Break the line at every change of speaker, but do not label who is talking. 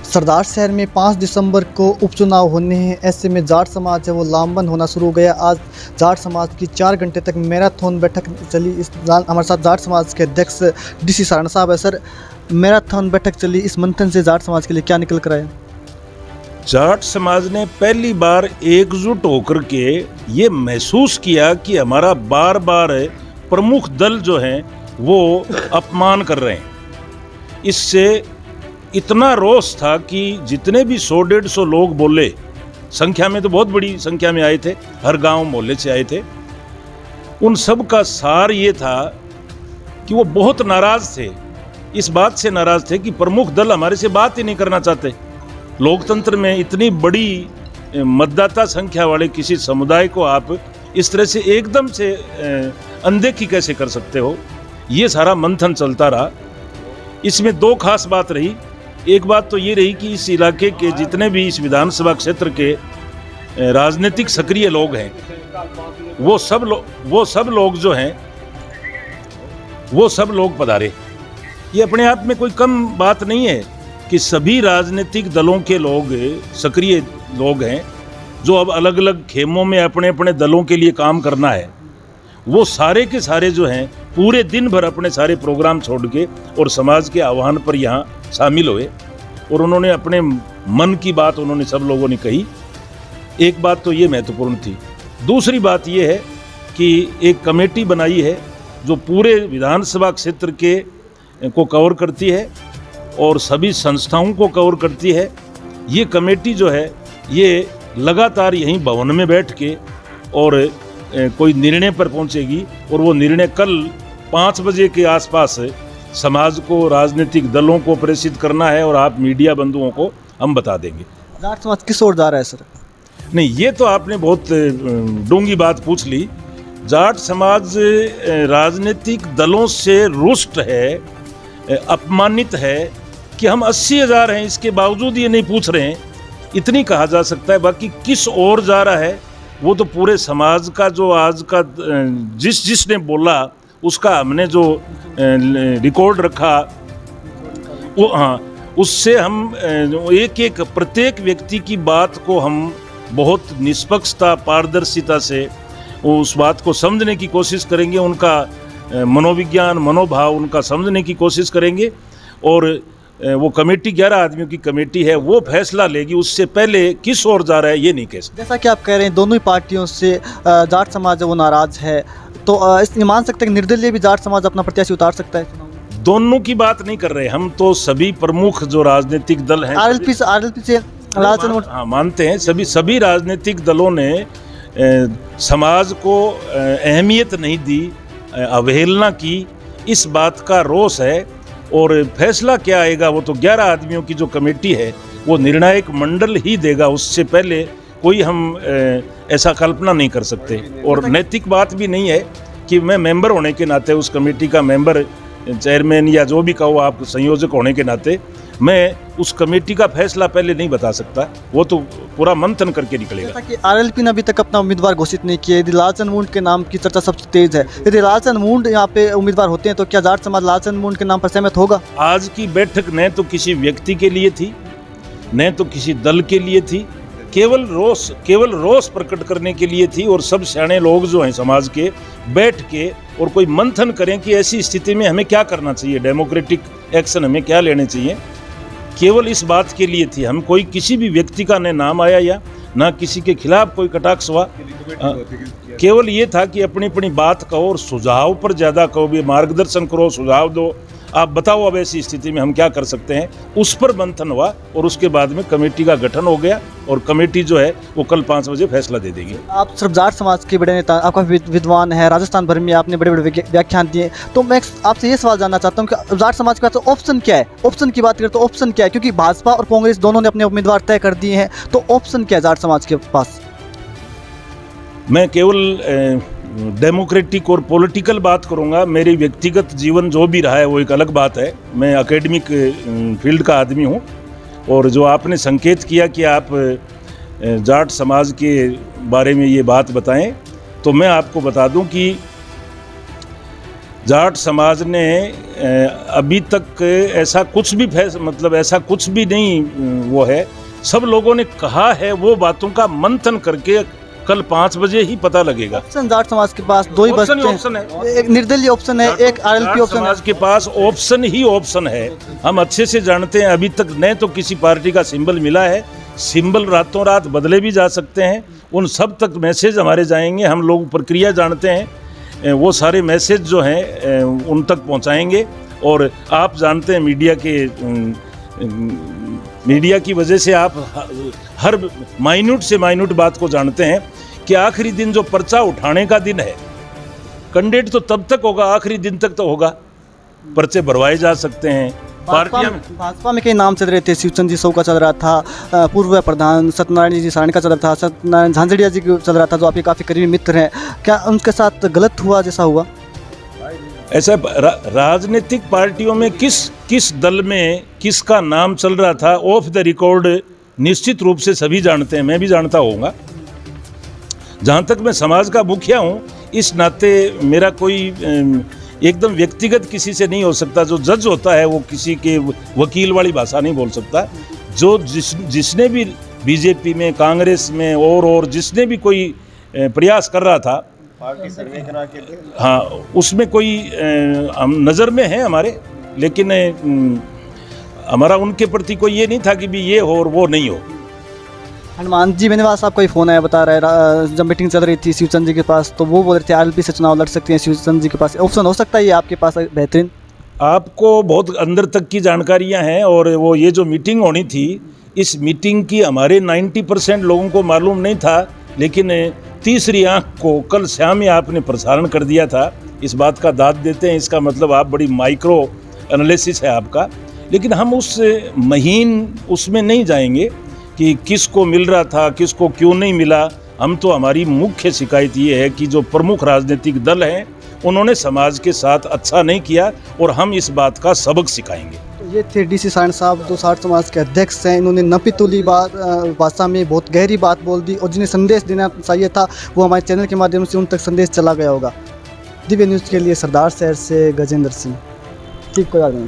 सरदार शहर में 5 दिसंबर को उपचुनाव होने हैं। ऐसे में जाट समाज है वो लामबंद होना शुरू हो गया। आज जाट समाज की 4 घंटे तक मैराथन बैठक चली। इस दौरान हमारे साथ जाट समाज के अध्यक्ष DC सारण साहब है। सर, मैराथन बैठक चली, इस मंथन से जाट समाज के लिए क्या निकल कर आया?
जाट समाज ने पहली बार एकजुट होकर के ये महसूस किया कि हमारा बार बार प्रमुख दल जो हैं वो अपमान कर रहे हैं। इससे इतना रोष था कि जितने भी 100-150 लोग बोले, संख्या में तो बहुत बड़ी संख्या में आए थे, हर गांव मोहल्ले से आए थे, उन सब का सार ये था कि वो बहुत नाराज थे। इस बात से नाराज थे कि प्रमुख दल हमारे से बात ही नहीं करना चाहते। लोकतंत्र में इतनी बड़ी मतदाता संख्या वाले किसी समुदाय को आप इस तरह से एकदम से अनदेखी कैसे कर सकते हो? ये सारा मंथन चलता रहा। इसमें 2 खास बात रही। एक बात तो ये रही कि इस इलाके के जितने भी इस विधानसभा क्षेत्र के राजनीतिक सक्रिय लोग हैं, वो सब लोग जो हैं वो सब लोग पधारे। ये अपने आप में कोई कम बात नहीं है कि सभी राजनीतिक दलों के लोग सक्रिय लोग हैं जो अब अलग अलग खेमों में अपने अपने दलों के लिए काम करना है। वो सारे के सारे जो हैं पूरे दिन भर अपने सारे प्रोग्राम छोड़ के और समाज के आह्वान पर यहाँ शामिल हुए और उन्होंने अपने मन की बात उन्होंने सब लोगों ने कही। एक बात तो ये महत्वपूर्ण थी। दूसरी बात ये है कि एक कमेटी बनाई है जो पूरे विधानसभा क्षेत्र के को कवर करती है और सभी संस्थाओं को कवर करती है। ये कमेटी जो है ये लगातार यहीं भवन में बैठ के और कोई निर्णय पर पहुंचेगी और वो निर्णय कल 5 बजे के आसपास समाज को, राजनीतिक दलों को प्रेषित करना है और आप मीडिया बंधुओं को हम बता देंगे।
जाट समाज किस ओर जा रहा है सर?
नहीं, ये तो आपने बहुत डूंगी बात पूछ ली। जाट समाज राजनीतिक दलों से रुष्ट है, अपमानित है कि हम 80,000 हैं, इसके बावजूद ये नहीं पूछ रहे हैं। इतनी कहा जा सकता है। बाकी किस ओर जा रहा है वो तो पूरे समाज का जो आज का जिसने बोला उसका हमने जो रिकॉर्ड रखा वो, हाँ, उससे हम एक प्रत्येक व्यक्ति की बात को हम बहुत निष्पक्षता, पारदर्शिता से उस बात को समझने की कोशिश करेंगे। उनका मनोविज्ञान, मनोभाव उनका समझने की कोशिश करेंगे और वो कमेटी 11 आदमियों की कमेटी है, वो फैसला लेगी। उससे पहले किस ओर जा रहा है ये नहीं कह सकते।
जैसा कि आप कह रहे हैं दोनों ही पार्टियों से जाट समाज वो नाराज है, तो इसलिए मान सकते हैं कि निर्दलीय भी जाट समाज अपना प्रत्याशी उतार सकता है? दोनों
की बात नहीं कर रहे हम, तो सभी प्रमुख जो राजनीतिक दल हैं
RLP से
हाँ मानते हैं। सभी राजनीतिक दलों ने समाज को अहमियत नहीं दी, अवहेलना की। इस बात का रोष है और फैसला क्या आएगा वो तो 11 आदमियों की जो कमेटी है वो निर्णायक मंडल ही देगा। उससे पहले कोई हम ऐसा कल्पना नहीं कर सकते। और नैतिक बात भी नहीं है कि मैं मेंबर होने के नाते, उस कमेटी का मेंबर, चेयरमैन या जो भी कहो आप, संयोजक होने के नाते मैं उस कमेटी का फैसला पहले नहीं बता सकता। वो तो पूरा मंथन करके निकलेगा।
जैसा कि RLP ने अभी तक अपना उम्मीदवार घोषित नहीं किया। यदि लालचंद मुंड के नाम की चर्चा सबसे तेज है। यदि लालचंद मुंड यहाँ पे उम्मीदवार होते हैं तो क्या जाट समाज लालचंद मुंड के नाम पर सहमत होगा?
आज की बैठक न तो किसी व्यक्ति के लिए थी, न तो किसी दल के लिए थी, केवल रोष प्रकट करने के लिए थी। और सब सियाने लोग जो हैं समाज के बैठ के और कोई मंथन करें कि ऐसी स्थिति में हमें क्या करना चाहिए, डेमोक्रेटिक एक्शन हमें क्या लेने चाहिए। केवल इस बात के लिए थी। हम कोई किसी भी व्यक्ति का न नाम आया या ना किसी के खिलाफ कोई कटाक्ष हुआ। केवल ये था कि अपनी अपनी बात कहो और सुझाव पर ज़्यादा कहो, भी मार्गदर्शन करो, सुझाव दो, आप बताओ अब ऐसी स्थिति में हम क्या कर सकते हैं। उस पर मंथन हुआ और उसके बाद में कमेटी का गठन हो गया और कमेटी जो है वो कल 5 बजे फैसला दे देगी।
आप सिर्फ जाट समाज के बड़े नेता, आपका विद्वान है, राजस्थान भर में आपने बड़े बड़े व्याख्यान दिए, तो मैं आपसे ये सवाल जानना चाहता हूँ कि जाट समाज के पास ऑप्शन क्या है? ऑप्शन की बात करें तो ऑप्शन क्या है? क्योंकि भाजपा और कांग्रेस दोनों ने अपने उम्मीदवार तय कर दिए हैं, तो ऑप्शन क्या है जाट समाज के पास?
मैं केवल डेमोक्रेटिक और पॉलिटिकल बात करूंगा। मेरी व्यक्तिगत जीवन जो भी रहा है वो एक अलग बात है। मैं एकेडमिक फील्ड का आदमी हूं और जो आपने संकेत किया कि आप जाट समाज के बारे में ये बात बताएं, तो मैं आपको बता दूं कि जाट समाज ने अभी तक ऐसा कुछ भी मतलब ऐसा कुछ भी नहीं वो है। सब लोगों ने कहा है, वो बातों का मंथन करके कल 5 बजे ही पता लगेगा।
ऑप्शन जाट समाज के पास दो ही बचते
ऑप्शन
हैं,
है।
एक निर्दलीय ऑप्शन है, एक आरएलपी ऑप्शन है।
समाज के पास ऑप्शन ही ऑप्शन है। हम अच्छे से जानते हैं, अभी तक न तो किसी पार्टी का सिंबल मिला है, सिंबल रातों रात बदले भी जा सकते हैं। उन सब तक मैसेज हमारे जाएंगे, हम लोग प्रक्रिया जानते हैं, वो सारे मैसेज जो हैं उन तक पहुंचाएंगे। और आप जानते हैं मीडिया की वजह से आप हर माइन्यूट से माइन्यूट बात को जानते हैं कि आखिरी दिन जो पर्चा उठाने का दिन है, कैंडिडेट तो तब तक होगा, आखिरी दिन तक तो होगा, पर्चे भरवाए जा सकते हैं।
भाजपा में कई नाम चल रहे थे, शिवचंद जी सौ का चल रहा था, पूर्व प्रधान सत्यनारायण जी सारणी का चल रहा था, सत्यनारायण झांझड़िया जी का चल रहा था, जो आपके काफ़ी करीबी मित्र हैं। क्या उनके साथ गलत हुआ जैसा हुआ?
ऐसा राजनीतिक पार्टियों में किस दल में किसका नाम चल रहा था, ऑफ द रिकॉर्ड निश्चित रूप से सभी जानते हैं, मैं भी जानता होऊंगा। जहाँ तक मैं समाज का मुखिया हूँ, इस नाते मेरा कोई एकदम व्यक्तिगत किसी से नहीं हो सकता। जो जज होता है वो किसी के वकील वाली भाषा नहीं बोल सकता। जो जिसने भी बीजेपी में, कांग्रेस में और जिसने भी कोई प्रयास कर रहा था,
पार्टी सर्वे करा के,
हाँ, उसमें कोई हम नज़र में है हमारे, लेकिन हमारा उनके प्रति कोई ये नहीं था कि भी ये हो और वो नहीं हो।
हनुमान जी बेनीवाल साहब का ही फ़ोन आया, बता रहे जब मीटिंग चल रही थी शिवचंद जी के पास, तो वो बोल रहे थे आरएलपी से चुनाव लड़ सकते हैं, शिवचंद जी के पास ऑप्शन हो सकता है ये आपके पास बेहतरीन?
आपको बहुत अंदर तक की जानकारियां हैं। और वो ये जो मीटिंग होनी थी, इस मीटिंग की हमारे 90% लोगों को मालूम नहीं था, लेकिन तीसरी आंख को कल शाम ही आपने प्रसारण कर दिया था। इस बात का दाद देते हैं, इसका मतलब आप बड़ी माइक्रो एनालिसिस है आपका। लेकिन हम उस महीन उसमें नहीं जाएंगे कि किसको मिल रहा था, किसको क्यों नहीं मिला। हम तो, हमारी मुख्य शिकायत ये है कि जो प्रमुख राजनीतिक दल हैं उन्होंने समाज के साथ अच्छा नहीं किया, और हम इस बात का सबक सिखाएंगे।
तो ये थे डीसी सारण साहब, जो जाट समाज के अध्यक्ष हैं। इन्होंने नपीतुली भाषा में बहुत गहरी बात बोल दी, और जिन्हें संदेश देना चाहिए था वो हमारे चैनल के माध्यम से उन तक संदेश चला गया होगा। दिव्य न्यूज़ के लिए सरदार शहर से गजेंद्र सिंह। ठीक, कोई बात नहीं।